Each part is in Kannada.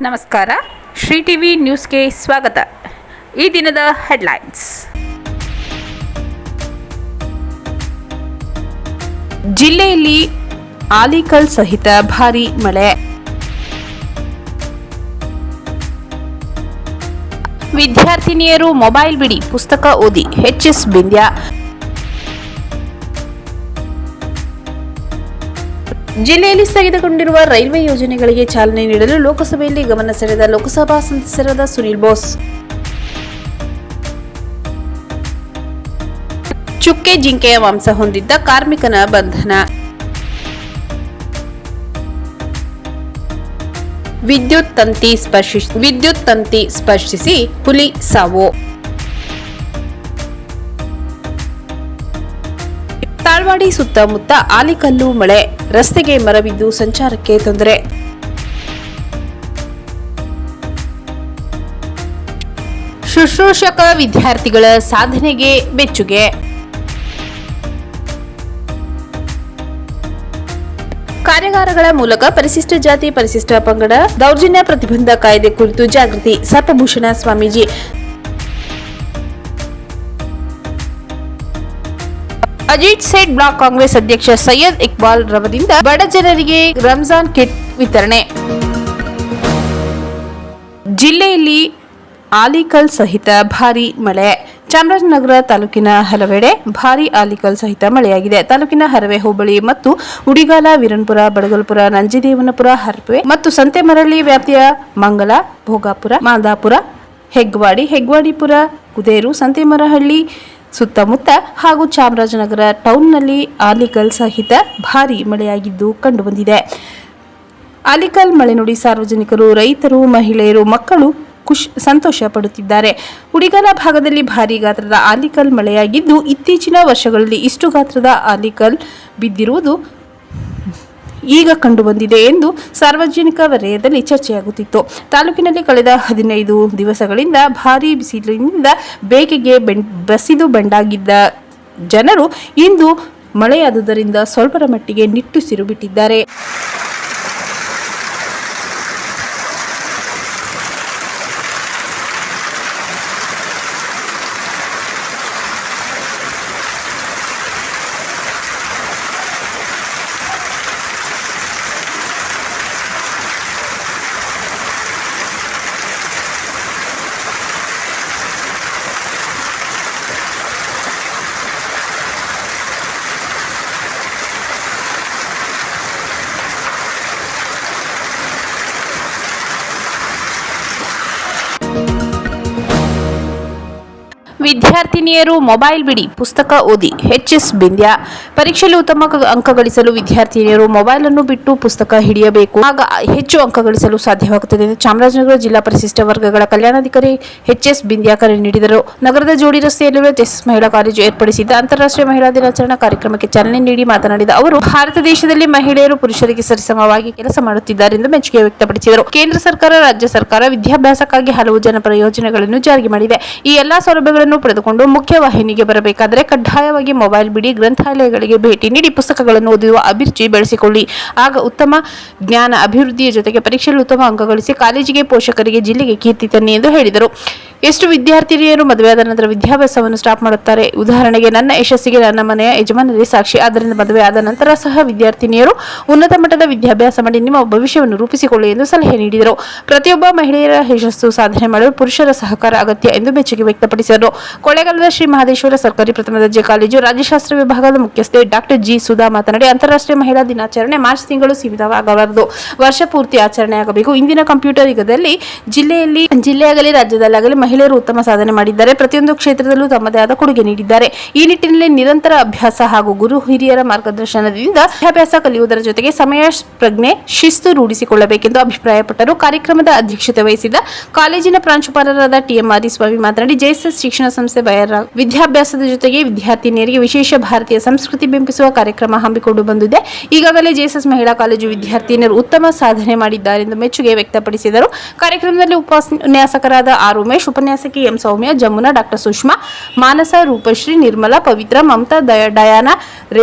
ನಮಸ್ಕಾರ. ಶ್ರೀ ಟಿವಿ ನ್ಯೂಸ್ಗೆ ಸ್ವಾಗತ. ಈ ದಿನದ ಹೆಡ್ಲೈನ್ಸ್. ಜಿಲ್ಲೆಯಲ್ಲಿ ಆಲಿಕಲ್ ಸಹಿತ ಭಾರೀ ಮಳೆ. ವಿದ್ಯಾರ್ಥಿನಿಯರು ಮೊಬೈಲ್ ಬಿಡಿ, ಪುಸ್ತಕ ಓದಿ. ಎಚ್.ಎಸ್. ಬಿಂದ್ಯಾ. ಜಿಲ್ಲೆಯಲ್ಲಿ ಸ್ಥಗಿತಗೊಂಡಿರುವ ರೈಲ್ವೆ ಯೋಜನೆಗಳಿಗೆ ಚಾಲನೆ ನೀಡಲು ಲೋಕಸಭೆಯಲ್ಲಿ ಗಮನ ಸೆಳೆದ ಲೋಕಸಭಾ ಸದಸ್ಯರಾದ ಸುನಿಲ್ ಬೋಸ್. ಚುಕ್ಕೆ ಜಿಂಕೆಯ ಮಾಂಸ ಹೊಂದಿದ್ದ ಕಾರ್ಮಿಕನ ಬಂಧನ. ವಿದ್ಯುತ್ ತಂತಿ ಸ್ಪರ್ಶಿಸಿ ಹುಲಿ ಸಾವು. ತಾಳ್ವಾಡಿ ಸುತ್ತಮುತ್ತ ಆಲಿಕಲ್ಲು ಮಳೆ, ರಸ್ತೆಗೆ ಮರ ಬಿದ್ದು ಸಂಚಾರಕ್ಕೆ ತೊಂದರೆ. ಶುಶ್ರೂಷಕ ವಿದ್ಯಾರ್ಥಿಗಳ ಸಾಧನೆಗೆ ಮೆಚ್ಚುಗೆ. ಕಾರ್ಯಾಗಾರಗಳ ಮೂಲಕ ಪರಿಶಿಷ್ಟ ಜಾತಿ ಪರಿಶಿಷ್ಟ ಪಂಗಡ ದೌರ್ಜನ್ಯ ಪ್ರತಿಬಂಧ ಕಾಯ್ದೆ ಕುರಿತು ಜಾಗೃತಿ. ಸರ್ಪಭೂಷಣ ಸ್ವಾಮೀಜಿ. ಅಜಿತ್ ಸೇಠ್ ಬ್ಲಾಕ್ ಕಾಂಗ್ರೆಸ್ ಅಧ್ಯಕ್ಷ ಸೈಯದ್ ಇಕ್ಬಾಲ್ ರವರಿಂದ ಬಡ ಜನರಿಗೆ ರಂಜಾನ್ ಕಿಟ್ ವಿತರಣೆ. ಜಿಲ್ಲೆಯಲ್ಲಿ ಆಲಿಕಲ್ ಸಹಿತ ಭಾರೀ ಮಳೆ. ಚಾಮರಾಜನಗರ ತಾಲೂಕಿನ ಹಲವೆಡೆ ಭಾರೀ ಆಲಿಕಲ್ ಸಹಿತ ಮಳೆಯಾಗಿದೆ. ತಾಲೂಕಿನ ಹರವೆ ಹೋಬಳಿ ಮತ್ತು ಉಡಿಗಾಲ, ವೀರನ್ಪುರ, ಬಡಗಲ್ಪುರ, ನಂಜಿದೇವನಪುರ, ಹರಪೆ ಮತ್ತು ಸಂತೆಮರಳಿ ವ್ಯಾಪ್ತಿಯ ಮಂಗಲ, ಭೋಗಾಪುರ, ಮಾದಾಪುರ, ಹೆಗ್ವಾಡಿಪುರ, ಕುದೇರು, ಸಂತೆಮರಹಳ್ಳಿ ಸುತ್ತಮುತ್ತ ಹಾಗೂ ಚಾಮರಾಜನಗರ ಟೌನ್ನಲ್ಲಿ ಆಲಿಕಲ್ ಸಹಿತ ಭಾರೀ ಮಳೆಯಾಗಿದ್ದು ಕಂಡುಬಂದಿದೆ. ಆಲಿಕಲ್ ಮಳೆ ನೋಡಿ ಸಾರ್ವಜನಿಕರು, ರೈತರು, ಮಹಿಳೆಯರು, ಮಕ್ಕಳು ಸಂತೋಷ ಪಡುತ್ತಿದ್ದಾರೆ. ಉಡಿಗಾಲ ಭಾಗದಲ್ಲಿ ಭಾರೀ ಗಾತ್ರದ ಆಲಿಕಲ್ ಮಳೆಯಾಗಿದ್ದು, ಇತ್ತೀಚಿನ ವರ್ಷಗಳಲ್ಲಿ ಇಷ್ಟು ಗಾತ್ರದ ಆಲಿಕಲ್ ಬಿದ್ದಿರುವುದು ಈಗ ಕಂಡುಬಂದಿದೆ ಎಂದು ಸಾರ್ವಜನಿಕ ವಲಯದಲ್ಲಿ ಚರ್ಚೆಯಾಗುತ್ತಿತ್ತು. ತಾಲೂಕಿನಲ್ಲಿ ಕಳೆದ 15 ದಿವಸಗಳಿಂದ ಭಾರೀ ಬಿಸಿಲಿನಿಂದ ಬೇಗೆಗೆ ಬಸಿದು ಬಂಡಾಗಿದ್ದ ಜನರು ಇಂದು ಮಳೆಯಾದುದರಿಂದ ಸ್ವಲ್ಪರ ಮಟ್ಟಿಗೆ ನಿಟ್ಟುಸಿರು ಬಿಟ್ಟಿದ್ದಾರೆ. ವಿದ್ಯಾರ್ಥಿನಿಯರು ಮೊಬೈಲ್ ಬಿಡಿ, ಪುಸ್ತಕ ಓದಿ. ಎಚ್.ಎಸ್. ಬಿಂದ್ಯಾ. ಪರೀಕ್ಷೆಯಲ್ಲಿ ಉತ್ತಮ ಅಂಕ ಗಳಿಸಲು ವಿದ್ಯಾರ್ಥಿನಿಯರು ಮೊಬೈಲ್ ಅನ್ನು ಬಿಟ್ಟು ಪುಸ್ತಕ ಹಿಡಿಯಬೇಕು. ಆಗ ಹೆಚ್ಚು ಅಂಕ ಗಳಿಸಲು ಸಾಧ್ಯವಾಗುತ್ತದೆ ಎಂದು ಚಾಮರಾಜನಗರ ಜಿಲ್ಲಾ ಪರಿಶಿಷ್ಟ ವರ್ಗಗಳ ಕಲ್ಯಾಣಾಧಿಕಾರಿ ಎಚ್.ಎಸ್. ಬಿಂದ್ಯಾ ಕರೆ ನೀಡಿದರು. ನಗರದ ಜೋಡಿ ರಸ್ತೆಯಲ್ಲಿರುವ ಜೆಎಸ್ಎಸ್ ಮಹಿಳಾ ಕಾಲೇಜು ಏರ್ಪಡಿಸಿದ್ದ ಅಂತಾರಾಷ್ಟ್ರೀಯ ಮಹಿಳಾ ದಿನಾಚರಣಾ ಕಾರ್ಯಕ್ರಮಕ್ಕೆ ಚಾಲನೆ ನೀಡಿ ಮಾತನಾಡಿದ ಅವರು, ಭಾರತ ದೇಶದಲ್ಲಿ ಮಹಿಳೆಯರು ಪುರುಷರಿಗೆ ಸರಿಸಮವಾಗಿ ಕೆಲಸ ಮಾಡುತ್ತಿದ್ದಾರೆ ಎಂದು ಮೆಚ್ಚುಗೆ ವ್ಯಕ್ತಪಡಿಸಿದರು. ಕೇಂದ್ರ ಸರ್ಕಾರ, ರಾಜ್ಯ ಸರ್ಕಾರ ವಿದ್ಯಾಭ್ಯಾಸಕ್ಕಾಗಿ ಹಲವು ಜನಪರ ಯೋಜನೆಗಳನ್ನು ಜಾರಿಗೆ ಮಾಡಿದೆ. ಈ ಎಲ್ಲಾ ಸೌಲಭ್ಯಗಳನ್ನು ಪಡೆದುಕೊಂಡು ಮುಖ್ಯವಾಹಿನಿಗೆ ಬರಬೇಕಾದರೆ ಕಡ್ಡಾಯವಾಗಿ ಮೊಬೈಲ್ ಬಿಡಿ, ಗ್ರಂಥಾಲಯಗಳಿಗೆ ಭೇಟಿ ನೀಡಿ ಪುಸ್ತಕಗಳನ್ನು ಓದುವ ಅಭಿರುಚಿ ಬೆಳೆಸಿಕೊಳ್ಳಿ. ಆಗ ಉತ್ತಮ ಜ್ಞಾನ ಅಭಿವೃದ್ಧಿಯ ಜೊತೆಗೆ ಪರೀಕ್ಷೆಯಲ್ಲಿ ಉತ್ತಮ ಅಂಕ ಗಳಿಸಿ ಕಾಲೇಜಿಗೆ, ಪೋಷಕರಿಗೆ, ಜಿಲ್ಲೆಗೆ ಕೀರ್ತಿ ತನ್ನಿ ಎಂದು ಹೇಳಿದರು. ಎಷ್ಟು ವಿದ್ಯಾರ್ಥಿನಿಯರು ಮದುವೆಯಾದ ನಂತರ ವಿದ್ಯಾಭ್ಯಾಸವನ್ನು ಸ್ಟಾಪ್ ಮಾಡುತ್ತಾರೆ. ಉದಾಹರಣೆಗೆ, ನನ್ನ ಯಶಸ್ಸಿಗೆ ನನ್ನ ಮನೆಯ ಯಜಮಾನರೇ ಸಾಕ್ಷಿ. ಆದ್ದರಿಂದ ಮದುವೆ ಆದ ನಂತರ ಸಹ ವಿದ್ಯಾರ್ಥಿನಿಯರು ಉನ್ನತ ಮಟ್ಟದ ವಿದ್ಯಾಭ್ಯಾಸ ಮಾಡಿ ನಿಮ್ಮ ಭವಿಷ್ಯವನ್ನು ರೂಪಿಸಿಕೊಳ್ಳಿ ಎಂದು ಸಲಹೆ ನೀಡಿದರು. ಪ್ರತಿಯೊಬ್ಬ ಮಹಿಳೆಯರ ಯಶಸ್ಸು ಸಾಧನೆ ಮಾಡಲು ಪುರುಷರ ಸಹಕಾರ ಅಗತ್ಯ ಎಂದು ಮೆಚ್ಚುಗೆ ವ್ಯಕ್ತಪಡಿಸಿದರು. ಕೊಳ್ಳೇಗಾಲದ ಶ್ರೀ ಮಹದೇಶ್ವರ ಸರ್ಕಾರಿ ಪ್ರಥಮ ದರ್ಜೆ ಕಾಲೇಜು ರಾಜ್ಯಶಾಸ್ತ್ರ ವಿಭಾಗದ ಮುಖ್ಯಸ್ಥೆ ಡಾಕ್ಟರ್ ಜಿ. ಸುಧಾ ಮಾತನಾಡಿ, ಅಂತಾರಾಷ್ಟ್ರೀಯ ಮಹಿಳಾ ದಿನಾಚರಣೆ ಮಾರ್ಚ್ ತಿಂಗಳು ಸೀಮಿತವಾಗಬಾರದು, ವರ್ಷ ಪೂರ್ತಿ ಆಚರಣೆಯಾಗಬೇಕು. ಇಂದಿನ ಕಂಪ್ಯೂಟರ್ ಯುಗದಲ್ಲಿ ಜಿಲ್ಲೆಯಾಗಲಿ ರಾಜ್ಯದಲ್ಲಾಗಲಿ ಮಹಿಳೆಯರು ಉತ್ತಮ ಸಾಧನೆ ಮಾಡಿದ್ದಾರೆ. ಪ್ರತಿಯೊಂದು ಕ್ಷೇತ್ರದಲ್ಲೂ ತಮ್ಮದೇ ಆದ ಕೊಡುಗೆ ನೀಡಿದ್ದಾರೆ. ಈ ನಿಟ್ಟಿನಲ್ಲಿ ನಿರಂತರ ಅಭ್ಯಾಸ ಹಾಗೂ ಗುರು ಹಿರಿಯರ ಮಾರ್ಗದರ್ಶನದಿಂದ ವಿದ್ಯಾಭ್ಯಾಸ ಕಲಿಯುವುದರ ಜೊತೆಗೆ ಸಮಯ ಪ್ರಜ್ಞೆ, ಶಿಸ್ತು ರೂಢಿಸಿಕೊಳ್ಳಬೇಕೆಂದು ಅಭಿಪ್ರಾಯಪಟ್ಟರು. ಕಾರ್ಯಕ್ರಮದ ಅಧ್ಯಕ್ಷತೆ ವಹಿಸಿದ್ದ ಕಾಲೇಜಿನ ಪ್ರಾಂಶುಪಾಲರಾದ ಟಿ.ಎಂ. ಆದಿಸ್ವಾಮಿ ಮಾತನಾಡಿ, ಜೆಎಸ್ಎಸ್ ಶಿಕ್ಷಣ ಸಂಸ್ಥೆ ವಿದ್ಯಾಭ್ಯಾಸದ ಜೊತೆಗೆ ವಿದ್ಯಾರ್ಥಿನಿಯರಿಗೆ ವಿಶೇಷ ಭಾರತೀಯ ಸಂಸ್ಕೃತಿ ಬಿಂಬಿಸುವ ಕಾರ್ಯಕ್ರಮ ಹಮ್ಮಿಕೊಂಡು ಬಂದಿದೆ. ಈಗಾಗಲೇ ಜೆಎಸ್ಎಸ್ ಮಹಿಳಾ ಕಾಲೇಜು ವಿದ್ಯಾರ್ಥಿನಿಯರು ಉತ್ತಮ ಸಾಧನೆ ಮಾಡಿದ್ದಾರೆ ಎಂದು ಮೆಚ್ಚುಗೆ ವ್ಯಕ್ತಪಡಿಸಿದರು. ಕಾರ್ಯಕ್ರಮದಲ್ಲಿ ಉಪನ್ಯಾಸಕರಾದ ಆರ್. ಉಮೇಶ್, ಉಪನ್ಯಾಸಕಿ ಎಂ ಸೌಮ್ಯ, ಜಮುನಾ, ಡಾಕ್ಟರ್ ಸುಷ್ಮಾ, ಮಾನಸ, ರೂಪಶ್ರೀ, ನಿರ್ಮಲಾ, ಪವಿತ್ರ, ಮಮತಾ, ಡಯಾನ,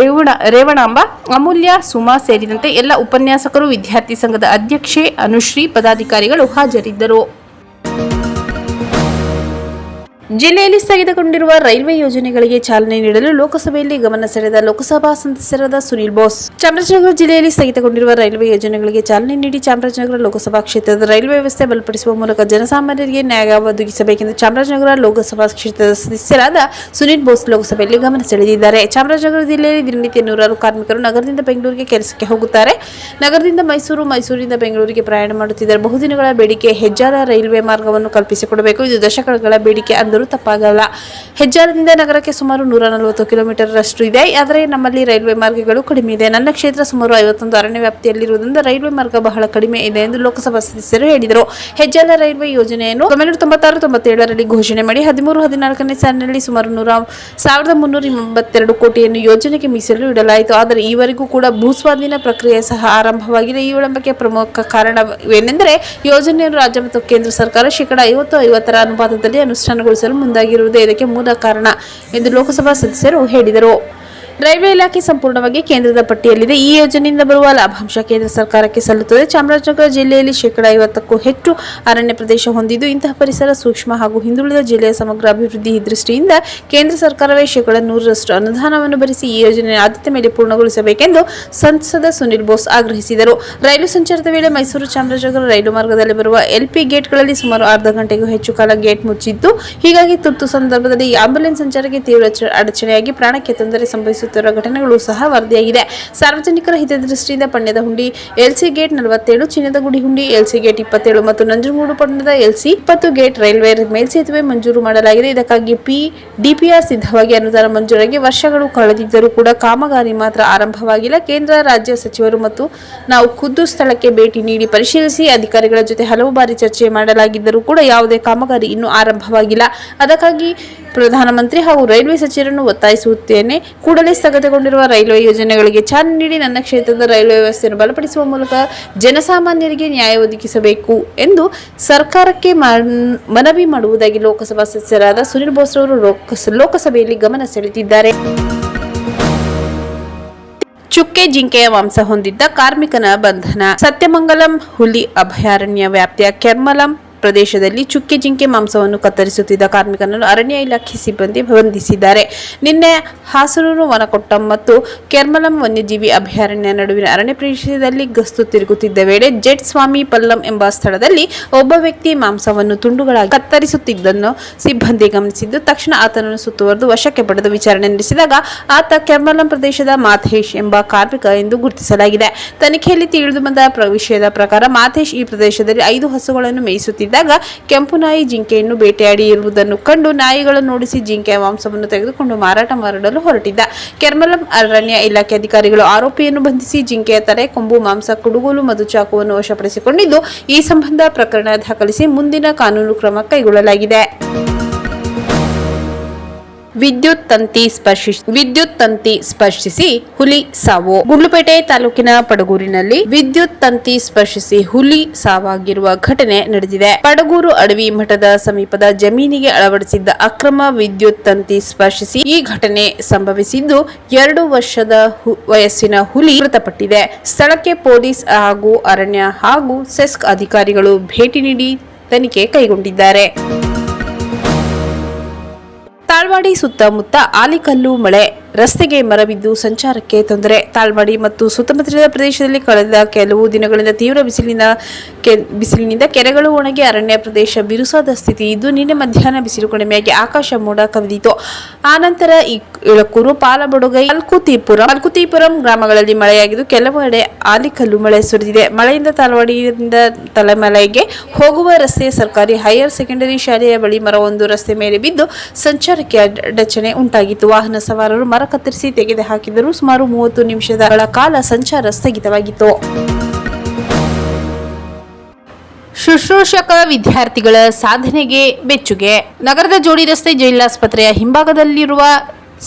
ರೇವಣಾಂಬ, ಅಮೂಲ್ಯ, ಸುಮಾ ಸೇರಿದಂತೆ ಎಲ್ಲ ಉಪನ್ಯಾಸಕರು, ವಿದ್ಯಾರ್ಥಿ ಸಂಘದ ಅಧ್ಯಕ್ಷೆ ಅನುಶ್ರೀ, ಪದಾಧಿಕಾರಿಗಳು ಹಾಜರಿದ್ದರು. ಜಿಲ್ಲೆಯಲ್ಲಿ ಸ್ಥಗಿತಗೊಂಡಿರುವ ರೈಲ್ವೆ ಯೋಜನೆಗಳಿಗೆ ಚಾಲನೆ ನೀಡಲು ಲೋಕಸಭೆಯಲ್ಲಿ ಗಮನ ಸೆಳೆದ ಲೋಕಸಭಾ ಸದಸ್ಯರಾದ ಸುನಿಲ್ ಬೋಸ್. ಚಾಮರಾಜನಗರ ಜಿಲ್ಲೆಯಲ್ಲಿ ಸ್ಥಗಿತಗೊಂಡಿರುವ ರೈಲ್ವೆ ಯೋಜನೆಗಳಿಗೆ ಚಾಲನೆ ನೀಡಿ ಚಾಮರಾಜನಗರ ಲೋಕಸಭಾ ಕ್ಷೇತ್ರದ ರೈಲ್ವೆ ವ್ಯವಸ್ಥೆ ಬಲಪಡಿಸುವ ಮೂಲಕ ಜನಸಾಮಾನ್ಯರಿಗೆ ನ್ಯಾಯ ಒದಗಿಸಬೇಕೆಂದು ಚಾಮರಾಜನಗರ ಲೋಕಸಭಾ ಕ್ಷೇತ್ರದ ಸದಸ್ಯರಾದ ಸುನಿಲ್ ಬೋಸ್ ಲೋಕಸಭೆಯಲ್ಲಿ ಗಮನ ಸೆಳೆದಿದ್ದಾರೆ. ಚಾಮರಾಜನಗರ ಜಿಲ್ಲೆಯಲ್ಲಿ ದಿನನಿತ್ಯ ನೂರಾರು ಕಾರ್ಮಿಕರು ನಗರದಿಂದ ಬೆಂಗಳೂರಿಗೆ ಕೆಲಸಕ್ಕೆ ಹೋಗುತ್ತಾರೆ. ನಗರದಿಂದ ಮೈಸೂರಿನಿಂದ ಬೆಂಗಳೂರಿಗೆ ಪ್ರಯಾಣ ಮಾಡುತ್ತಿದ್ದಾರೆ. ಬಹುದಿನಗಳ ಬೇಡಿಕೆ ಹೆಜ್ಜಾಲ ರೈಲ್ವೆ ಮಾರ್ಗವನ್ನು ಕಲ್ಪಿಸಿಕೊಡಬೇಕು. ಇದು ದಶಕಗಳ ಬೇಡಿಕೆ ಅಂದರೂ ತಪ್ಪಾಗಲ್ಲ. ಹೆಜ್ಜಾಲದಿಂದ ನಗರಕ್ಕೆ ಸುಮಾರು 140 ಕಿಲೋಮೀಟರ್ ರಷ್ಟು ಇದೆ. ಆದರೆ ನಮ್ಮಲ್ಲಿ ರೈಲ್ವೆ ಮಾರ್ಗಗಳು ಕಡಿಮೆ ಇದೆ. ನನ್ನ ಕ್ಷೇತ್ರ ಸುಮಾರು 51 ಅರಣ್ಯ ವ್ಯಾಪ್ತಿಯಲ್ಲಿರುವುದರಿಂದ ರೈಲ್ವೆ ಮಾರ್ಗ ಬಹಳ ಕಡಿಮೆ ಇದೆ ಎಂದು ಲೋಕಸಭಾ ಸದಸ್ಯರು ಹೇಳಿದರು. ಹೆಜ್ಜಾಲ ರೈಲ್ವೆ ಯೋಜನೆಯನ್ನು 1996-97ರಲ್ಲಿ ಘೋಷಣೆ ಮಾಡಿ 13-14ನೇ ಸಾಲಿನಲ್ಲಿ ಸುಮಾರು 1382 ಕೋಟಿಯನ್ನು ಯೋಜನೆಗೆ ಮೀಸಲು ಇಡಲಾಯಿತು. ಆದರೆ ಈವರೆಗೂ ಕೂಡ ಭೂಸ್ವಾಧೀನ ಪ್ರಕ್ರಿಯೆ ಸಹ ಆರಂಭವಾಗಿಲ್ಲ. ಈ ವಿಳಂಬಕ್ಕೆ ಪ್ರಮುಖ ಕಾರಣವೇನೆಂದರೆ ಯೋಜನೆಯನ್ನು ರಾಜ್ಯ ಮತ್ತು ಕೇಂದ್ರ ಸರ್ಕಾರ ಶೇಕಡಾ 50-50 ಅನುಪಾತದಲ್ಲಿ ಅನುಷ್ಠಾನಗೊಳಿಸಲು ಮುಂದಾಗಿರುವುದೇ ಇದಕ್ಕೆ ಮೂಲ ಕಾರಣ ಎಂದು ಲೋಕಸಭಾ ಸದಸ್ಯರು ಹೇಳಿದರು. ರೈಲ್ವೆ ಇಲಾಖೆ ಸಂಪೂರ್ಣವಾಗಿ ಕೇಂದ್ರದ ಪಟ್ಟಿಯಲ್ಲಿದೆ. ಈ ಯೋಜನೆಯಿಂದ ಬರುವ ಲಾಭಾಂಶ ಕೇಂದ್ರ ಸರ್ಕಾರಕ್ಕೆ ಸಲ್ಲುತ್ತದೆ. ಚಾಮರಾಜನಗರ ಜಿಲ್ಲೆಯಲ್ಲಿ ಶೇಕಡಾ 50ಕ್ಕೂ ಹೆಚ್ಚು ಅರಣ್ಯ ಪ್ರದೇಶ ಹೊಂದಿದ್ದು, ಇಂತಹ ಪರಿಸರ ಸೂಕ್ಷ್ಮ ಹಾಗೂ ಹಿಂದುಳಿದ ಜಿಲ್ಲೆಯ ಸಮಗ್ರ ಅಭಿವೃದ್ಧಿ ದೃಷ್ಟಿಯಿಂದ ಕೇಂದ್ರ ಸರ್ಕಾರವೇ ಶೇಕಡಾ 100ರಷ್ಟು ಅನುದಾನವನ್ನು ಭರಿಸಿ ಈ ಯೋಜನೆಯ ಆದ್ಯತೆ ಮೇಲೆ ಪೂರ್ಣಗೊಳಿಸಬೇಕೆಂದು ಸಂಸದ ಸುನಿಲ್ ಬೋಸ್ ಆಗ್ರಹಿಸಿದರು. ರೈಲು ಸಂಚಾರದ ವೇಳೆ ಮೈಸೂರು ಚಾಮರಾಜನಗರ ರೈಲು ಮಾರ್ಗದಲ್ಲಿ ಬರುವ ಎಲ್ಪಿ ಗೇಟ್ಗಳಲ್ಲಿ ಸುಮಾರು ಅರ್ಧ ಗಂಟೆಗೂ ಹೆಚ್ಚು ಕಾಲ ಗೇಟ್ ಮುಚ್ಚಿದ್ದು, ಹೀಗಾಗಿ ತುರ್ತು ಸಂದರ್ಭದಲ್ಲಿ ಆಂಬ್ಯುಲೆನ್ಸ್ ಸಂಚಾರಕ್ಕೆ ತೀವ್ರ ಅಡಚಣೆಯಾಗಿ ಪ್ರಾಣಕ್ಕೆ ತೊಂದರೆ ಸಂಭವಿಸುತ್ತಿರುವ ಘಟನೆಗಳು ಸಹ ವರದಿಯಾಗಿದೆ. ಸಾರ್ವಜನಿಕರ ಹಿತದೃಷ್ಟಿಯಿಂದ ಪಣ್ಯದ ಹುಂಡಿ ಎಲ್ಸಿ ಗೇಟ್ 47, ಚಿನ್ನದ ಗುಡಿ ಹುಂಡಿ ಎಲ್ಸಿ ಗೇಟ್ 27 ಮತ್ತು ನಂಜನಗೂಡು ಪಟ್ಟಣದ ಎಲ್ಸಿ 20 ಗೇಟ್ ರೈಲ್ವೆ ಮೇಲ್ಸೇತುವೆ ಮಂಜೂರು ಮಾಡಲಾಗಿದೆ. ಇದಕ್ಕಾಗಿ ಡಿಪಿಆರ್ ಸಿದ್ಧವಾಗಿ ಅನುದಾನ ಮಂಜೂರಾಗಿ ವರ್ಷಗಳು ಕಳೆದಿದ್ದರೂ ಕೂಡ ಕಾಮಗಾರಿ ಮಾತ್ರ ಆರಂಭವಾಗಿಲ್ಲ. ಕೇಂದ್ರ ರಾಜ್ಯ ಸಚಿವರು ಮತ್ತು ನಾವು ಖುದ್ದು ಸ್ಥಳಕ್ಕೆ ಭೇಟಿ ನೀಡಿ ಪರಿಶೀಲಿಸಿ ಅಧಿಕಾರಿಗಳ ಜೊತೆ ಹಲವು ಬಾರಿ ಚರ್ಚೆ ಮಾಡಲಾಗಿದ್ದರೂ ಕೂಡ ಯಾವುದೇ ಕಾಮಗಾರಿ ಇನ್ನೂ ಆರಂಭವಾಗಿಲ್ಲ. ಅದಕ್ಕಾಗಿ ಪ್ರಧಾನಮಂತ್ರಿ ಹಾಗೂ ರೈಲ್ವೆ ಸಚಿವರನ್ನು ಒತ್ತಾಯಿಸುತ್ತೇನೆ. ಕೂಡಲೇ ಸ್ಥಗಿತಗೊಂಡಿರುವ ರೈಲ್ವೆ ಯೋಜನೆಗಳಿಗೆ ಚಾಲನೆ ನೀಡಿ ನನ್ನ ಕ್ಷೇತ್ರದ ರೈಲ್ವೆ ವ್ಯವಸ್ಥೆಯನ್ನು ಬಲಪಡಿಸುವ ಮೂಲಕ ಜನಸಾಮಾನ್ಯರಿಗೆ ನ್ಯಾಯ ಒದಗಿಸಬೇಕು ಎಂದು ಸರ್ಕಾರಕ್ಕೆ ಮನವಿ ಮಾಡುವುದಾಗಿ ಲೋಕಸಭಾ ಸದಸ್ಯರಾದ ಸುನಿಲ್ ಬೋಸ್ ಅವರು ಲೋಕಸಭೆಯಲ್ಲಿ ಗಮನ ಸೆಳೆದಿದ್ದಾರೆ. ಚುಕ್ಕೆ ಜಿಂಕೆಯ ಮಾಂಸ ಹೊಂದಿದ್ದ ಕಾರ್ಮಿಕನ ಬಂಧನ. ಸತ್ಯಮಂಗಲಂ ಹುಲಿ ಅಭಯಾರಣ್ಯ ವ್ಯಾಪ್ತಿಯ ಕೆರ್ಮಲಂ ಪ್ರದೇಶದಲ್ಲಿ ಚುಕ್ಕೆ ಜಿಂಕೆ ಮಾಂಸವನ್ನು ಕತ್ತರಿಸುತ್ತಿದ್ದ ಕಾರ್ಮಿಕನನ್ನು ಅರಣ್ಯ ಇಲಾಖೆ ಸಿಬ್ಬಂದಿ ಬಂಧಿಸಿದ್ದಾರೆ. ನಿನ್ನೆ ಹಾಸನೂರು ವನಕೊಟ್ಟಂ ಮತ್ತು ಕೆರ್ಮಲಂ ವನ್ಯಜೀವಿ ಅಭಯಾರಣ್ಯ ನಡುವಿನ ಅರಣ್ಯ ಪ್ರದೇಶದಲ್ಲಿ ಗಸ್ತು ತಿರುಗುತ್ತಿದ್ದ ವೇಳೆ ಜೆಟ್ ಸ್ವಾಮಿ ಪಲ್ಲಂ ಎಂಬ ಸ್ಥಳದಲ್ಲಿ ಒಬ್ಬ ವ್ಯಕ್ತಿ ಮಾಂಸವನ್ನು ತುಂಡುಗಳಾಗಿ ಕತ್ತರಿಸುತ್ತಿದ್ದನ್ನು ಸಿಬ್ಬಂದಿ ಗಮನಿಸಿದ್ದು, ತಕ್ಷಣ ಆತನನ್ನು ಸುತ್ತುವರೆದು ವಶಕ್ಕೆ ಪಡೆದು ವಿಚಾರಣೆ ನಡೆಸಿದಾಗ ಆತ ಕೆರ್ಮಲಂ ಪ್ರದೇಶದ ಮಾಥೇಶ್ ಎಂಬ ಕಾರ್ಮಿಕ ಎಂದು ಗುರುತಿಸಲಾಗಿದೆ. ತನಿಖೆಯಲ್ಲಿ ತಿಳಿದು ಬಂದ ವಿಷಯದ ಪ್ರಕಾರ ಮಾಥೇಶ್ ಈ ಪ್ರದೇಶದಲ್ಲಿ 5 ಹಸುಗಳನ್ನು ಮೇಯಿಸುತ್ತಿದ್ದ ಕೆಂಪು ನಾಯಿ ಜಿಂಕೆಯನ್ನು ಬೇಟೆಯಾಡಿ ಇರುವುದನ್ನು ಕಂಡು ನಾಯಿಗಳನ್ನು ಓಡಿಸಿ ಜಿಂಕೆಯ ಮಾಂಸವನ್ನು ತೆಗೆದುಕೊಂಡು ಮಾರಾಟ ಮಾಡಲು ಹೊರಟಿದ್ದ. ಕೆರ್ಮಲಂ ಅರಣ್ಯ ಇಲಾಖೆ ಅಧಿಕಾರಿಗಳು ಆರೋಪಿಯನ್ನು ಬಂಧಿಸಿ ಜಿಂಕೆಯ ತಲೆ, ಕೊಂಬು, ಮಾಂಸ, ಕುಡುಗೋಲು ಮತ್ತು ಚಾಕುವನ್ನು ವಶಪಡಿಸಿಕೊಂಡಿದ್ದು, ಈ ಸಂಬಂಧ ಪ್ರಕರಣ ದಾಖಲಿಸಿ ಮುಂದಿನ ಕಾನೂನು ಕ್ರಮ ಕೈಗೊಳ್ಳಲಾಗಿದೆ. ವಿದ್ಯುತ್ ತಂತಿ ಸ್ಪರ್ಶಿಸಿ ಹುಲಿ ಸಾವು. ಗುಂಡ್ಲುಪೇಟೆ ತಾಲೂಕಿನ ಪಡಗೂರಿನಲ್ಲಿ ವಿದ್ಯುತ್ ತಂತಿ ಸ್ಪರ್ಶಿಸಿ ಹುಲಿ ಸಾವಾಗಿರುವ ಘಟನೆ ನಡೆದಿದೆ. ಪಡಗೂರು ಅಡವಿ ಮಠದ ಸಮೀಪದ ಜಮೀನಿಗೆ ಅಳವಡಿಸಿದ್ದ ಅಕ್ರಮ ವಿದ್ಯುತ್ ತಂತಿ ಸ್ಪರ್ಶಿಸಿ ಈ ಘಟನೆ ಸಂಭವಿಸಿದ್ದು, 2 ವರ್ಷದ ವಯಸ್ಸಿನ ಹುಲಿ ಮೃತಪಟ್ಟಿದೆ. ಸ್ಥಳಕ್ಕೆ ಪೊಲೀಸ್ ಹಾಗೂ ಅರಣ್ಯ ಹಾಗೂ ಸೆಸ್ಕ್ ಅಧಿಕಾರಿಗಳು ಭೇಟಿ ನೀಡಿ ತನಿಖೆ ಕೈಗೊಂಡಿದ್ದಾರೆ. ತಾಳ್ವಾಡಿ ಸುತ್ತಮುತ್ತ ಆಲಿಕಲ್ಲು ಮಳೆ, ರಸ್ತೆಗೆ ಮರ ಬಿದ್ದು ಸಂಚಾರಕ್ಕೆ ತೊಂದರೆ. ತಾಳ್ವಾಡಿ ಮತ್ತು ಸುತ್ತಮುತ್ತಲಿನ ಪ್ರದೇಶದಲ್ಲಿ ಕಳೆದ ಕೆಲವು ದಿನಗಳಿಂದ ತೀವ್ರ ಬಿಸಿಲಿನಿಂದ ಕೆರೆಗಳು ಒಣಗಿ ಅರಣ್ಯ ಪ್ರದೇಶ ಬಿರುಸಾದ ಸ್ಥಿತಿ ಇದ್ದು, ನಿನ್ನೆ ಮಧ್ಯಾಹ್ನ ಬಿಸಿಲು ಕಡಿಮೆಯಾಗಿ ಆಕಾಶ ಮೋಡ ಕವಿದಿತು. ಆನಂತರ ಇಳಕೂರು, ಪಾಲಬಡುಗೈ, ಅಲ್ಕುತಿಪುರಂ ಗ್ರಾಮಗಳಲ್ಲಿ ಮಳೆಯಾಗಿದ್ದು, ಕೆಲವೆಡೆ ಆಲಿಕಲ್ಲು ಮಳೆ ಸುರಿದಿದೆ. ಮಳೆಯಿಂದ ತಾಳ್ವಾಡಿಯಿಂದ ತಲೆಮಲೆಗೆ ಹೋಗುವ ರಸ್ತೆ ಸರ್ಕಾರಿ ಹೈಯರ್ ಸೆಕೆಂಡರಿ ಶಾಲೆಯ ಬಳಿ ಮರವೊಂದು ರಸ್ತೆ ಮೇಲೆ ಬಿದ್ದು ಸಂಚಾರಕ್ಕೆ ಅಡಚಣೆ ಉಂಟಾಗಿತ್ತು. ವಾಹನ ಸವಾರರು ಮರ ಕತ್ತರಿಸಿ ತೆಗೆದು ಹಾಕಿದರೂ ಸುಮಾರು 30 ನಿಮಿಷಗಳ ಕಾಲ ಸಂಚಾರ ಸ್ಥಗಿತವಾಗಿತ್ತು. ಶುಶ್ರೂಷಕ ವಿದ್ಯಾರ್ಥಿಗಳ ಸಾಧನೆಗೆ ಮೆಚ್ಚುಗೆ. ನಗರದ ಜೋಡಿ ರಸ್ತೆ ಜಿಲ್ಲಾಸ್ಪತ್ರೆಯ ಹಿಂಭಾಗದಲ್ಲಿರುವ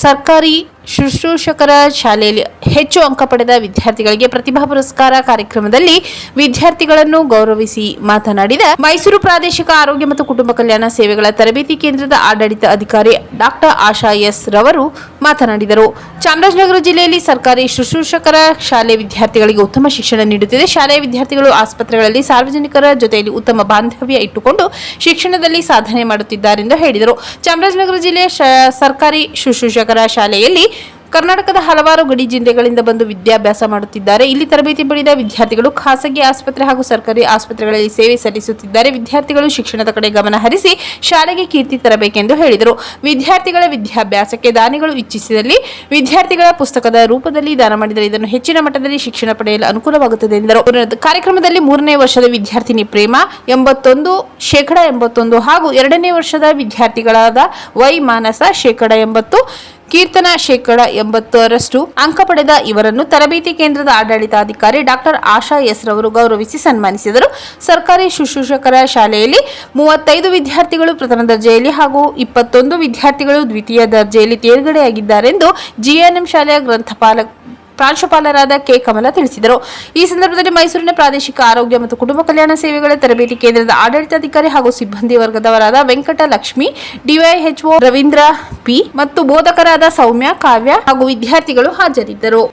ಸರ್ಕಾರಿ ಶುಶ್ರೂಷಕರ ಶಾಲೆಯಲ್ಲಿ ಹೆಚ್ಚು ಅಂಕ ಪಡೆದ ವಿದ್ಯಾರ್ಥಿಗಳಿಗೆ ಪ್ರತಿಭಾ ಪುರಸ್ಕಾರ ಕಾರ್ಯಕ್ರಮದಲ್ಲಿ ವಿದ್ಯಾರ್ಥಿಗಳನ್ನು ಗೌರವಿಸಿ ಮಾತನಾಡಿದ ಮೈಸೂರು ಪ್ರಾದೇಶಿಕ ಆರೋಗ್ಯ ಮತ್ತು ಕುಟುಂಬ ಕಲ್ಯಾಣ ಸೇವೆಗಳ ತರಬೇತಿ ಕೇಂದ್ರದ ಆಡಳಿತ ಅಧಿಕಾರಿ ಡಾಕ್ಟರ್ ಆಶಾ ಎಸ್ ರವರು ಮಾತನಾಡಿದರು. ಚಾಮರಾಜನಗರ ಜಿಲ್ಲೆಯಲ್ಲಿ ಸರ್ಕಾರಿ ಶುಶ್ರೂಷಕರ ಶಾಲೆ ವಿದ್ಯಾರ್ಥಿಗಳಿಗೆ ಉತ್ತಮ ಶಿಕ್ಷಣ ನೀಡುತ್ತಿದೆ. ಶಾಲೆಯ ವಿದ್ಯಾರ್ಥಿಗಳು ಆಸ್ಪತ್ರೆಗಳಲ್ಲಿ ಸಾರ್ವಜನಿಕರ ಜೊತೆಯಲ್ಲಿ ಉತ್ತಮ ಬಾಂಧವ್ಯ ಇಟ್ಟುಕೊಂಡು ಶಿಕ್ಷಣದಲ್ಲಿ ಸಾಧನೆ ಮಾಡುತ್ತಿದ್ದಾರೆಂದು ಹೇಳಿದರು. ಚಾಮರಾಜನಗರ ಜಿಲ್ಲೆಯ ಸರ್ಕಾರಿ ಶುಶ್ರೂಷಕರ ಶಾಲೆಯಲ್ಲಿ ಕರ್ನಾಟಕದ ಹಲವಾರು ಗಡಿ ಜಿಲ್ಲೆಗಳಿಂದ ಬಂದು ವಿದ್ಯಾಭ್ಯಾಸ ಮಾಡುತ್ತಿದ್ದಾರೆ. ಇಲ್ಲಿ ತರಬೇತಿ ಪಡೆದ ವಿದ್ಯಾರ್ಥಿಗಳು ಖಾಸಗಿ ಆಸ್ಪತ್ರೆ ಹಾಗೂ ಸರ್ಕಾರಿ ಆಸ್ಪತ್ರೆಗಳಲ್ಲಿ ಸೇವೆ ಸಲ್ಲಿಸುತ್ತಿದ್ದಾರೆ. ವಿದ್ಯಾರ್ಥಿಗಳು ಶಿಕ್ಷಣದ ಕಡೆ ಗಮನ ಹರಿಸಿ ಶಾಲೆಗೆ ಕೀರ್ತಿ ತರಬೇಕೆಂದು ಹೇಳಿದರು. ವಿದ್ಯಾರ್ಥಿಗಳ ವಿದ್ಯಾಭ್ಯಾಸಕ್ಕೆ ದಾನಿಗಳು ಇಚ್ಛಿಸಿದಲ್ಲಿ ವಿದ್ಯಾರ್ಥಿಗಳ ಪುಸ್ತಕದ ರೂಪದಲ್ಲಿ ದಾನ ಮಾಡಿದರೆ ಇದನ್ನು ಹೆಚ್ಚಿನ ಮಟ್ಟದಲ್ಲಿ ಶಿಕ್ಷಣ ಪಡೆಯಲು ಅನುಕೂಲವಾಗುತ್ತದೆ ಎಂದರು. ಕಾರ್ಯಕ್ರಮದಲ್ಲಿ 3ನೇ ವರ್ಷದ ವಿದ್ಯಾರ್ಥಿನಿ ಪ್ರೇಮ 81% ಹಾಗೂ 2ನೇ ವರ್ಷದ ವಿದ್ಯಾರ್ಥಿಗಳಾದ ವೈ ಮಾನಸ 80%, ಕೀರ್ತನ 80% ಅಂಕ ಪಡೆದ ಇವರನ್ನು ತರಬೇತಿ ಕೇಂದ್ರದ ಆಡಳಿತಾಧಿಕಾರಿ ಡಾಕ್ಟರ್ ಆಶಾ ಎಸ್ ರವರು ಗೌರವಿಸಿ ಸನ್ಮಾನಿಸಿದರು. ಸರ್ಕಾರಿ ಶುಶ್ರೂಷಕರ ಶಾಲೆಯಲ್ಲಿ 35 ವಿದ್ಯಾರ್ಥಿಗಳು ಪ್ರಥಮ ದರ್ಜೆಯಲ್ಲಿ ಹಾಗೂ 21 ವಿದ್ಯಾರ್ಥಿಗಳು ದ್ವಿತೀಯ ದರ್ಜೆಯಲ್ಲಿ ತೇರ್ಗಡೆಯಾಗಿದ್ದಾರೆಂದು ಜಿಎನ್ಎಂ ಶಾಲೆಯ ಪ್ರಾಂಶುಪಾಲರಾದ ಕೆ ಕಮಲ ತಿಳಿಸಿದರು. ಈ ಸಂದರ್ಭದಲ್ಲಿ ಮೈಸೂರಿನ ಪ್ರಾದೇಶಿಕ ಆರೋಗ್ಯ ಮತ್ತು ಕುಟುಂಬ ಕಲ್ಯಾಣ ಸೇವೆಗಳ ತರಬೇತಿ ಕೇಂದ್ರದ ಆಡಳಿತಾಧಿಕಾರಿ ಹಾಗೂ ಸಿಬ್ಬಂದಿ ವರ್ಗದವರಾದ ವೆಂಕಟಲಕ್ಷ್ಮಿ, ಡಿವೈಎಚ್ಒ ರವೀಂದ್ರ ಪಿ ಮತ್ತು ಬೋಧಕರಾದ ಸೌಮ್ಯ, ಕಾವ್ಯ ಹಾಗೂ ವಿದ್ಯಾರ್ಥಿಗಳು ಹಾಜರಿದ್ದರು.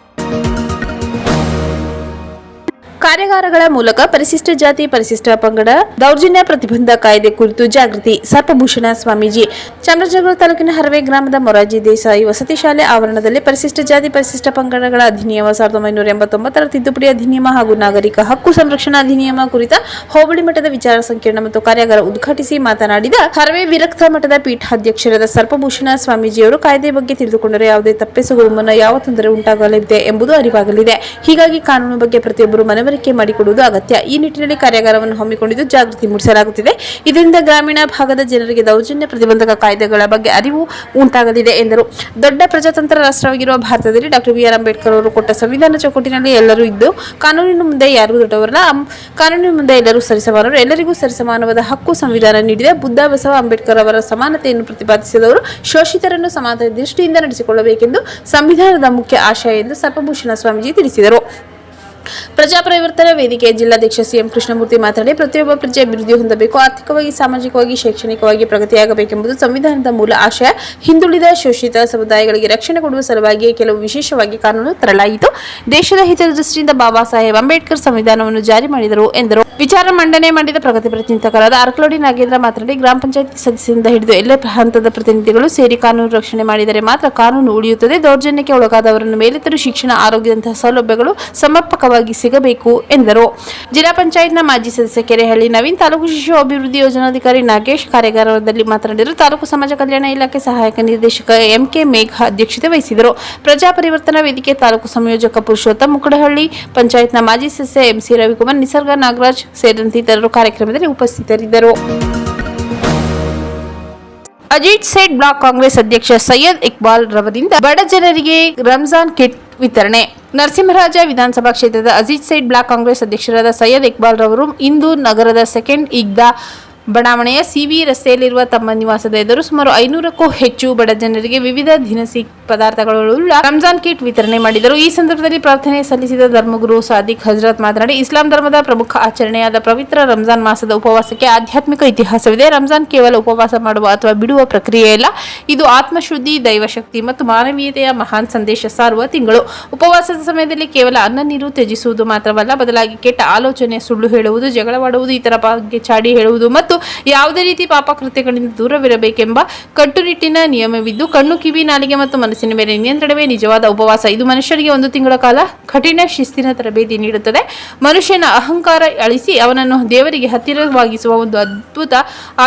ಕಾರ್ಯಾಗಾರಗಳ ಮೂಲಕ ಪರಿಶಿಷ್ಟ ಜಾತಿ ಪರಿಶಿಷ್ಟ ಪಂಗಡ ದೌರ್ಜನ್ಯ ಪ್ರತಿಬಂಧ ಕಾಯ್ದೆ ಕುರಿತು ಜಾಗೃತಿ. ಸರ್ಪಭೂಷಣ ಸ್ವಾಮೀಜಿ ಚಾಮರಾಜನಗರ ತಾಲೂಕಿನ ಹರವೆ ಗ್ರಾಮದ ಮೊರಾರ್ಜಿ ದೇಸಾಯಿ ವಸತಿ ಶಾಲೆ ಆವರಣದಲ್ಲಿ ಪರಿಶಿಷ್ಟ ಜಾತಿ ಪರಿಶಿಷ್ಟ ಪಂಗಡಗಳ ಅಧಿನಿಯಮ 1989 ತಿದ್ದುಪಡಿ ಅಧಿನಿಯಮ ಹಾಗೂ ನಾಗರಿಕ ಹಕ್ಕು ಸಂರಕ್ಷಣಾ ಅಧಿನಿಯಮ ಕುರಿತ ಹೋಬಳಿ ಮಟ್ಟದ ವಿಚಾರ ಸಂಕಿರಣ ಮತ್ತು ಕಾರ್ಯಾಗಾರ ಉದ್ಘಾಟಿಸಿ ಮಾತನಾಡಿದ ಹರವೆ ವಿರಕ್ತ ಮಠದ ಪೀಠಾಧ್ಯಕ್ಷರಾದ ಸರ್ಪಭೂಷಣ ಸ್ವಾಮೀಜಿಯವರು ಕಾಯ್ದೆ ಬಗ್ಗೆ ತಿಳಿದುಕೊಂಡರೆ ಯಾವುದೇ ತಪ್ಪಿಸುವ ಮುನ್ನ ಯಾವ ತೊಂದರೆ ಉಂಟಾಗಲಿದೆ ಎಂಬುದು ಅರಿವಾಗಲಿದೆ. ಹೀಗಾಗಿ ಕಾನೂನು ಬಗ್ಗೆ ಪ್ರತಿಯೊಬ್ಬರು ಮನವರಿಕೆ ಮಾಡಿಕೊಡುವುದು ಅಗತ್ಯ. ಈ ನಿಟ್ಟಿನಲ್ಲಿ ಕಾರ್ಯಾಗಾರವನ್ನು ಹಮ್ಮಿಕೊಂಡಿದ್ದು ಜಾಗೃತಿ ಮೂಡಿಸಲಾಗುತ್ತಿದೆ. ಇದರಿಂದ ಗ್ರಾಮೀಣ ಭಾಗದ ಜನರಿಗೆ ದೌರ್ಜನ್ಯ ಪ್ರತಿಬಂಧಕ ಕಾಯ್ದೆಗಳ ಬಗ್ಗೆ ಅರಿವು ಉಂಟಾಗಲಿದೆ ಎಂದರು. ದೊಡ್ಡ ಪ್ರಜಾತಂತ್ರ ರಾಷ್ಟ್ರವಾಗಿರುವ ಭಾರತದಲ್ಲಿ ಡಾಕ್ಟರ್ ಬಿ.ಆರ್. ಅಂಬೇಡ್ಕರ್ ಅವರು ಕೊಟ್ಟ ಸಂವಿಧಾನ ಚೌಕಟ್ಟಿನಲ್ಲಿ ಎಲ್ಲರೂ ಇದ್ದು ಕಾನೂನಿನ ಮುಂದೆ ಯಾರೂ ದೊಡ್ಡವರಲ್ಲ, ಕಾನೂನಿನ ಮುಂದೆ ಎಲ್ಲರೂ ಸರಿಸಮಾನರು, ಎಲ್ಲರಿಗೂ ಸರಿಸಮಾನವಾದ ಹಕ್ಕು ಸಂವಿಧಾನ ನೀಡಿದೆ. ಬುದ್ಧ, ಬಸವ, ಅಂಬೇಡ್ಕರ್ ಅವರ ಸಮಾನತೆಯನ್ನು ಪ್ರತಿಪಾದಿಸಿದವರು ಶೋಷಿತರನ್ನು ಸಮಾನತೆಯ ದೃಷ್ಟಿಯಿಂದ ನಡೆಸಿಕೊಳ್ಳಬೇಕೆಂದು ಸಂವಿಧಾನದ ಮುಖ್ಯ ಆಶಯ ಎಂದು ಸರ್ಪಭೂಷಣ ಸ್ವಾಮೀಜಿ ತಿಳಿಸಿದರು. ಪ್ರಜಾಪ್ರವರ್ತನ ವೇದಿಕೆಯ ಜಿಲ್ಲಾಧ್ಯಕ್ಷ ಸಿಎಂ ಕೃಷ್ಣಮೂರ್ತಿ ಮಾತನಾಡಿ, ಪ್ರತಿಯೊಬ್ಬ ಪ್ರಜೆ ಅಭಿವೃದ್ಧಿ ಹೊಂದಬೇಕು, ಆರ್ಥಿಕವಾಗಿ, ಸಾಮಾಜಿಕವಾಗಿ, ಶೈಕ್ಷಣಿಕವಾಗಿ ಪ್ರಗತಿಯಾಗಬೇಕೆಂಬುದು ಸಂವಿಧಾನದ ಮೂಲ ಆಶಯ. ಹಿಂದುಳಿದ ಶೋಷಿತ ಸಮುದಾಯಗಳಿಗೆ ರಕ್ಷಣೆ ಕೊಡುವ ಸಲುವಾಗಿ ಕೆಲವು ವಿಶೇಷವಾಗಿ ಕಾನೂನು ತರಲಾಯಿತು. ದೇಶದ ಹಿತದ ದೃಷ್ಟಿಯಿಂದ ಬಾಬಾ ಸಾಹೇಬ್ ಅಂಬೇಡ್ಕರ್ ಸಂವಿಧಾನವನ್ನು ಜಾರಿ ಮಾಡಿದರು ಎಂದರು. ವಿಚಾರ ಮಂಡನೆ ಮಾಡಿದ ಪ್ರಗತಿಪರ ಚಿಂತಕರಾದ ಅರಕಲೋಡಿ ನಾಗೇಂದ್ರ ಮಾತನಾಡಿ, ಗ್ರಾಮ ಪಂಚಾಯತ್ ಸದಸ್ಯರಿಂದ ಹಿಡಿದು ಎಲ್ಲ ಹಂತದ ಪ್ರತಿನಿಧಿಗಳು ಸೇರಿ ಕಾನೂನು ರಕ್ಷಣೆ ಮಾಡಿದರೆ ಮಾತ್ರ ಕಾನೂನು ಉಳಿಯುತ್ತದೆ. ದೌರ್ಜನ್ಯಕ್ಕೆ ಒಳಗಾದವರನ್ನು ಮೇಲೆತ್ತಲು ಶಿಕ್ಷಣ, ಆರೋಗ್ಯದಂತಹ ಸೌಲಭ್ಯಗಳು ಸಮರ್ಪಕವಾಗಿ ಸಿಗಬೇಕು ಎಂದರು. ಜಿಲ್ಲಾ ಪಂಚಾಯತ್ನ ಮಾಜಿ ಸದಸ್ಯ ಕೆರೆಹಳ್ಳಿ ನವೀನ್, ತಾಲೂಕು ಶಿಶು ಅಭಿವೃದ್ಧಿ ಯೋಜನಾಧಿಕಾರಿ ನಾಗೇಶ್ ಕಾರ್ಯಾಗಾರದಲ್ಲಿ ಮಾತನಾಡಿದರು. ತಾಲೂಕು ಸಮಾಜ ಕಲ್ಯಾಣ ಇಲಾಖೆ ಸಹಾಯಕ ನಿರ್ದೇಶಕ ಎಂಕೆ ಮೇಘ ಅಧ್ಯಕ್ಷತೆ ವಹಿಸಿದರು. ಪ್ರಜಾ ಪರಿವರ್ತನಾ ವೇದಿಕೆ ತಾಲೂಕು ಸಂಯೋಜಕ ಪುರುಷೋತ್ತಮ್, ಮುಕಡಹಳ್ಳಿ ಪಂಚಾಯತ್ನ ಮಾಜಿ ಸದಸ್ಯ ಎಂಸಿ ರವಿಕುಮಾರ್, ನಿಸರ್ಗ ನಾಗರಾಜ್ ಸೇರಿದಂತೆ ಇತರರು ಕಾರ್ಯಕ್ರಮದಲ್ಲಿ ಉಪಸ್ಥಿತರಿದ್ದರು. ಅಜಿತ್ ಸೇಠ್ ಬ್ಲಾಕ್ ಕಾಂಗ್ರೆಸ್ ಅಧ್ಯಕ್ಷ ಸೈಯದ್ ಇಕ್ಬಾಲ್ ರವರಿಂದ ಬಡ ಜನರಿಗೆ ರಂಜಾನ್ ಕಿಟ್ ವಿತರಣೆ. ನರಸಿಂಹರಾಜ ವಿಧಾನಸಭಾ ಕ್ಷೇತ್ರದ ಅಜಿತ್ ಸೇಠ್ ಬ್ಲಾಕ್ ಕಾಂಗ್ರೆಸ್ ಅಧ್ಯಕ್ಷರಾದ ಸೈಯದ್ ಇಕ್ಬಾಲ್ ರವರು ಇಂದು ನಗರದ ಸೆಕೆಂಡ್ ಈಗ್ದಾ ಬಡಾವಣೆಯ ಸಿವಿ ರಸ್ತೆಯಲ್ಲಿರುವ ತಮ್ಮ ನಿವಾಸದ ಎದುರು ಸುಮಾರು 500ಕ್ಕೂ ಹೆಚ್ಚು ಬಡ ಜನರಿಗೆ ವಿವಿಧ ದಿನಸಿ ಪದಾರ್ಥಗಳುಳ್ಳ ರಂಜಾನ್ ಕಿಟ್ ವಿತರಣೆ ಮಾಡಿದರು. ಈ ಸಂದರ್ಭದಲ್ಲಿ ಪ್ರಾರ್ಥನೆ ಸಲ್ಲಿಸಿದ ಧರ್ಮಗುರು ಸಾದಿಕ್ ಹಜರತ್ ಮಾತನಾಡಿ, ಇಸ್ಲಾಂ ಧರ್ಮದ ಪ್ರಮುಖ ಆಚರಣೆಯಾದ ಪವಿತ್ರ ರಂಜಾನ್ ಮಾಸದ ಉಪವಾಸಕ್ಕೆ ಆಧ್ಯಾತ್ಮಿಕ ಇತಿಹಾಸವಿದೆ. ರಂಜಾನ್ ಕೇವಲ ಉಪವಾಸ ಮಾಡುವ ಅಥವಾ ಬಿಡುವ ಪ್ರಕ್ರಿಯೆಯಲ್ಲ, ಇದು ಆತ್ಮಶುದ್ಧಿ, ದೈವಶಕ್ತಿ ಮತ್ತು ಮಾನವೀಯತೆಯ ಮಹಾನ್ ಸಂದೇಶ ಸಾರುವ ತಿಂಗಳು. ಉಪವಾಸದ ಸಮಯದಲ್ಲಿ ಕೇವಲ ಅನ್ನ ನೀರು ತ್ಯಜಿಸುವುದು ಮಾತ್ರವಲ್ಲ, ಬದಲಾಗಿ ಕೆಟ್ಟ ಆಲೋಚನೆ, ಸುಳ್ಳು ಹೇಳುವುದು, ಜಗಳವಾಡುವುದು, ಇತರ ಬಗ್ಗೆ ಚಾಡಿ ಹೇಳುವುದು ಮತ್ತು ಯಾವುದೇ ರೀತಿ ಪಾಪ ಕೃತ್ಯಗಳಿಂದ ದೂರವಿರಬೇಕೆಂಬ ಕಟ್ಟುನಿಟ್ಟಿನ ನಿಯಮವಿದ್ದು, ಕಣ್ಣು, ಕಿವಿ, ನಾಲಿಗೆ ಮತ್ತು ಮನಸ್ಸಿನ ಮೇಲೆ ನಿಯಂತ್ರಣವೇ ನಿಜವಾದ ಉಪವಾಸ. ಇದು ಮನುಷ್ಯರಿಗೆ 1 ತಿಂಗಳ ಕಾಲ ಕಠಿಣ ಶಿಸ್ತಿನ ತರಬೇತಿ ನೀಡುತ್ತದೆ. ಮನುಷ್ಯನ ಅಹಂಕಾರ ಅಳಿಸಿ ಅವನನ್ನು ದೇವರಿಗೆ ಹತ್ತಿರವಾಗಿಸುವ ಒಂದು ಅದ್ಭುತ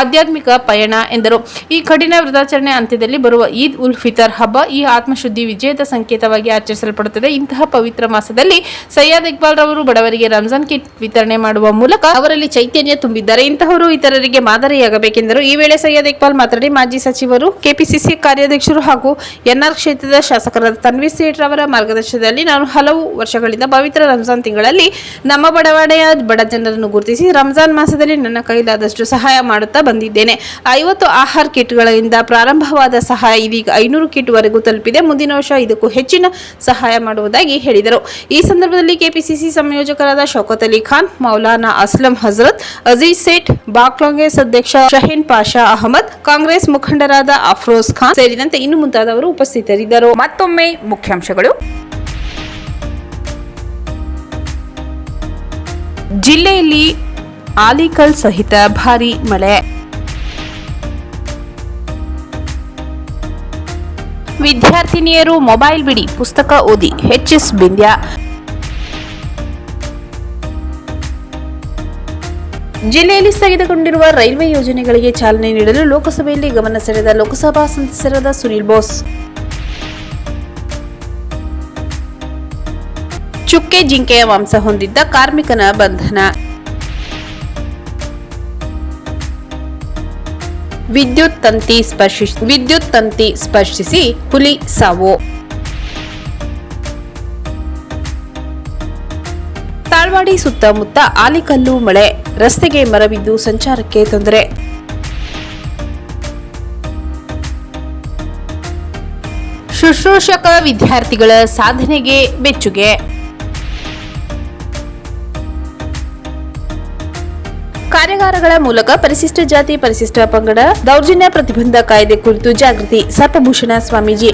ಆಧ್ಯಾತ್ಮಿಕ ಪಯಣ ಎಂದರು. ಈ ಕಠಿಣ ವ್ರತಾಚರಣೆ ಅಂತ್ಯದಲ್ಲಿ ಬರುವ ಈದ್ ಉಲ್ ಫಿತರ್ ಹಬ್ಬ ಈ ಆತ್ಮಶುದ್ಧಿ ವಿಜಯದ ಸಂಕೇತವಾಗಿ ಆಚರಿಸಲ್ಪಡುತ್ತದೆ. ಇಂತಹ ಪವಿತ್ರ ಮಾಸದಲ್ಲಿ ಸೈಯದ್ ಇಕ್ಬಾಲ್ ರವರು ಬಡವರಿಗೆ ರಂಜಾನ್ ಕಿಟ್ ವಿತರಣೆ ಮಾಡುವ ಮೂಲಕ ಅವರಲ್ಲಿ ಚೈತನ್ಯ ತುಂಬಿದ್ದಾರೆ. ಇಂತಹವರು ಇತರ ಇತರರಿಗೆ ಮಾದರಿಯಾಗಬೇಕೆಂದರು. ಈ ವೇಳೆ ಸೈಯದ್ ಇಕ್ಬಾಲ್ ಮಾತನಾಡಿ, ಮಾಜಿ ಸಚಿವರು, ಕೆಪಿಸಿಸಿ ಕಾರ್ಯಾಧ್ಯಕ್ಷರು ಹಾಗೂ ಎನ್ಆರ್ ಕ್ಷೇತ್ರದ ಶಾಸಕರಾದ ತನ್ವೀರ್ ಸೇಠ್ ರವರ ಮಾರ್ಗದರ್ಶನದಲ್ಲಿ ನಾನು ಹಲವು ವರ್ಷಗಳಿಂದ ಪವಿತ್ರ ರಂಜಾನ್ ತಿಂಗಳಲ್ಲಿ ನಮ್ಮ ಬಡವಾಡೆಯ ಬಡ ಜನರನ್ನು ಗುರುತಿಸಿ ರಂಜಾನ್ ಮಾಸದಲ್ಲಿ ನನ್ನ ಕೈಲಾದಷ್ಟು ಸಹಾಯ ಮಾಡುತ್ತಾ ಬಂದಿದ್ದೇನೆ. 50 ಆಹಾರ ಕಿಟ್ಗಳಿಂದ ಪ್ರಾರಂಭವಾದ ಸಹಾಯ ಇದೀಗ 500 ಕಿಟ್ ವರೆಗೂ ತಲುಪಿದೆ. ಮುಂದಿನ ವರ್ಷ ಇದಕ್ಕೂ ಹೆಚ್ಚಿನ ಸಹಾಯ ಮಾಡುವುದಾಗಿ ಹೇಳಿದರು. ಈ ಸಂದರ್ಭದಲ್ಲಿ ಕೆಪಿಸಿಸಿ ಸಂಯೋಜಕರಾದ ಶೌಕತ್ ಅಲಿ ಖಾನ್, ಮೌಲಾನಾ ಅಸ್ಲಂ ಹಜರತ್, ಅಜೀಜ್ ಸೇಠ್, ಬ್ಲಾಕ್ ಕಾಂಗ್ರೆಸ್ ಅಧ್ಯಕ್ಷ ಶಹೀನ್ ಪಾಷಾ ಅಹಮದ್, ಕಾಂಗ್ರೆಸ್ ಮುಖಂಡರಾದ ಅಫ್ರೋಜ್ ಖಾನ್ ಸೇರಿದಂತೆ ಇನ್ನು ಮುಂತಾದವರು ಉಪಸ್ಥಿತರಿದ್ದರು. ಮತ್ತೊಮ್ಮೆ ಮುಖ್ಯಾಂಶಗಳು. ಜಿಲ್ಲೆಯಲ್ಲಿ ಆಲಿಕಲ್ ಸಹಿತ ಭಾರೀ ಮಳೆ. ವಿದ್ಯಾರ್ಥಿನಿಯರು ಮೊಬೈಲ್ ಬಿಡಿ, ಪುಸ್ತಕ ಓದಿ. ಎಚ್.ಎಸ್. ಬಿಂದ್ಯಾ. ಜಿಲ್ಲೆಯಲ್ಲಿ ಸ್ಥಗಿತಗೊಂಡಿರುವ ರೈಲ್ವೆ ಯೋಜನೆಗಳಿಗೆ ಚಾಲನೆ ನೀಡಲು ಲೋಕಸಭೆಯಲ್ಲಿ ಗಮನ ಸೆಳೆದ ಲೋಕಸಭಾ ಸದಸ್ಯರಾದ ಸುನಿಲ್ ಬೋಸ್. ಚುಕ್ಕೆ ಜಿಂಕೆಯ ಮಾಂಸ ಹೊಂದಿದ್ದ ಕಾರ್ಮಿಕನ ಬಂಧನ. ವಿದ್ಯುತ್ ತಂತಿ ಸ್ಪರ್ಶಿಸಿ ಹುಲಿ ಸಾವು. ತಾಳ್ವಾಡಿ ಸುತ್ತಮುತ್ತ ಆಲಿಕಲ್ಲು ಮಳೆ, ರಸ್ತೆಗೆ ಮರ ಬಿದ್ದು ಸಂಚಾರಕ್ಕೆ ತೊಂದರೆ. ಶುಶ್ರೂಷಕ ವಿದ್ಯಾರ್ಥಿಗಳ ಸಾಧನೆಗೆ ಮೆಚ್ಚುಗೆ. ಕಾರ್ಯಾಗಾರಗಳ ಮೂಲಕ ಪರಿಶಿಷ್ಟ ಜಾತಿ ಪರಿಶಿಷ್ಟ ಪಂಗಡ ದೌರ್ಜನ್ಯ ಪ್ರತಿಬಂಧ ಕಾಯ್ದೆ ಕುರಿತು ಜಾಗೃತಿ. ಸರ್ಪಭೂಷಣ ಸ್ವಾಮೀಜಿ.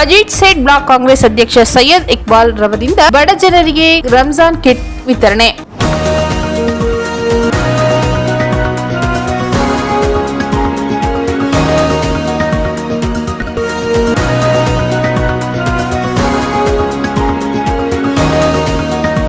ಅಜಿತ್ ಸೇಠ್ ಬ್ಲಾಕ್ ಕಾಂಗ್ರೆಸ್ ಅಧ್ಯಕ್ಷ ಸೈಯದ್ ಇಕ್ಬಾಲ್ ರವರಿಂದ ಬಡ ಜನರಿಗೆ ರಂಜಾನ್ ಕಿಟ್ ವಿತರಣೆ.